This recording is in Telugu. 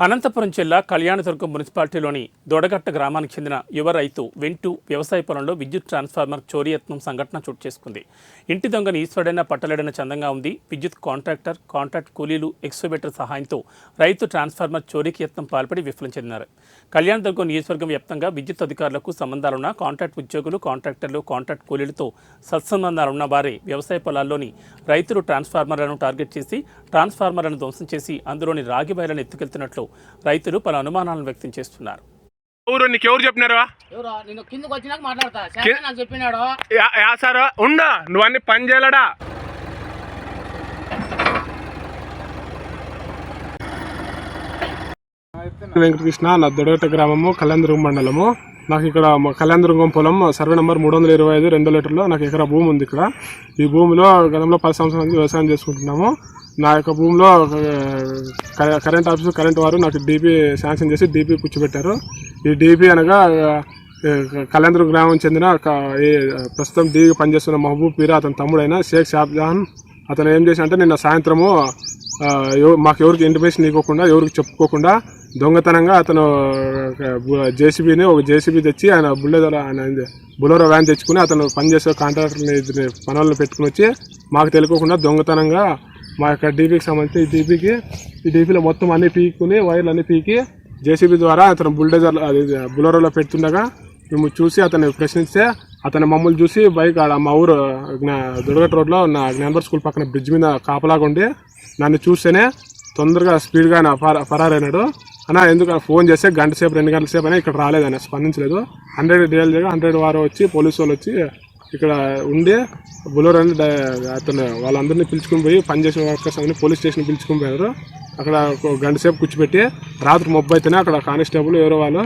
అనంతపురం జిల్లా కళ్యాణదుర్గం మున్సిపాలిటీలోని దొడగట్ట గ్రామానికి చెందిన యువ రైతు వెంటూ వ్యవసాయ పొలంలో విద్యుత్ ట్రాన్స్ఫార్మర్ చోరీ యత్నం సంఘటన చోటు చేసుకుంది. ఇంటి దొంగని ఈశ్వరుడైన పట్టలేడైన చందంగా ఉంది. విద్యుత్ కాంట్రాక్ట్ కూలీలు ఎక్స్కవేటర్ సహాయంతో రైతు ట్రాన్స్ఫార్మర్ చోరీకి యత్నం పాల్పడి విఫలం చెందినారు. కళ్యాణదుర్గం నియోజకవర్గం వ్యాప్తంగా విద్యుత్ అధికారులకు సంబంధాలున్న కాంట్రాక్ట్ ఉద్యోగులు, కాంట్రాక్టర్లు, కాంట్రాక్ట్ కూలీలతో సత్సంబంధాలున్న వారే వ్యవసాయ పొలాల్లోని రైతులు ట్రాన్స్ఫార్మర్లను టార్గెట్ చేసి ట్రాన్స్ఫార్మర్లను ధ్వంసం చేసి అందులోని రాగి వైర్లను ఎత్తుకెళ్తున్నట్లు రైతులు పలు అనుమానాలను వ్యక్తం చేస్తున్నారు. నీకెవరు చెప్పినారు? ఉండా నువ్వు అన్ని పని చేయలేడా? వెంకటకృష్ణ, నా దొడగట్ట గ్రామము, కళ్యాణదుర్గం మండలము. నాకు ఇక్కడ కళ్యాణదుర్గం పొలం సర్వే నెంబర్ 325 2 లీటర్లో నాకు ఎకరా భూమి ఉంది. ఇక్కడ ఈ భూమిలో గతంలో 10 సంవత్సరాల నుంచి వ్యవసాయం చేసుకుంటున్నాము. నా యొక్క భూమిలో కరెంట్ ఆఫీసు కరెంట్ వారు నాకు డీపీ శాంక్షన్ చేసి డీపీ కూర్చోబెట్టారు. ఈ డీపీ అనగా కళ్యాణదుర్గం గ్రామం చెందిన ప్రస్తుతం డీ పనిచేస్తున్న మహబూబ్ పీరా అతని తమ్ముడైన షేక్ షాబ్జహాన్ అతను ఏం చేసి అంటే నిన్న సాయంత్రము మాకు ఎవరికి ఇంటిమేషన్ ఇవ్వకుండా ఎవరికి చెప్పుకోకుండా దొంగతనంగా అతను ఒక జేసీబీ తెచ్చి ఆయన బులెరో వ్యాన్ తెచ్చుకుని అతను పనిచేసే కాంట్రాక్టర్ని పనులను పెట్టుకుని వచ్చి మాకు తెలియకుండా దొంగతనంగా మా యొక్క డీపీకి సంబంధించి ఈ డీపీలో మొత్తం అన్ని పీకుని వైర్లు అన్ని పీకి జేసీబీ ద్వారా అతను బులెరోలో పెడుతుండగా మేము చూసి అతన్ని ప్రశ్నిస్తే అతను మమ్మల్ని చూసి బైక్ మా ఊరు దొడగట్ట రోడ్లో ఉన్న జ్ఞానబర్ స్కూల్ పక్కన బ్రిడ్జ్ మీద కాపలాగా ఉండి నన్ను చూస్తేనే తొందరగా స్పీడ్గా ఆయన ఫరారైనాడు. అన్న ఎందుకు ఫోన్ చేస్తే 1 గంట సేపు 2 గంటల సేపు అయినా ఇక్కడ రాలేదని స్పందించలేదు. 100 డీఎల్ దగ్గర 100 వారు వచ్చి పోలీసు వాళ్ళు వచ్చి ఇక్కడ ఉండి బులెరో అతను వాళ్ళందరినీ పిలుచుకుని పోయి పనిచేసిన వర్కర్స్ అన్ని పోలీస్ స్టేషన్ పిలుచుకుని పోయారు. అక్కడ 1 గంట సేపు కూర్చోబెట్టి రాత్రి 30 అయితేనే అక్కడ కానిస్టేబుల్ ఎవరో వాళ్ళు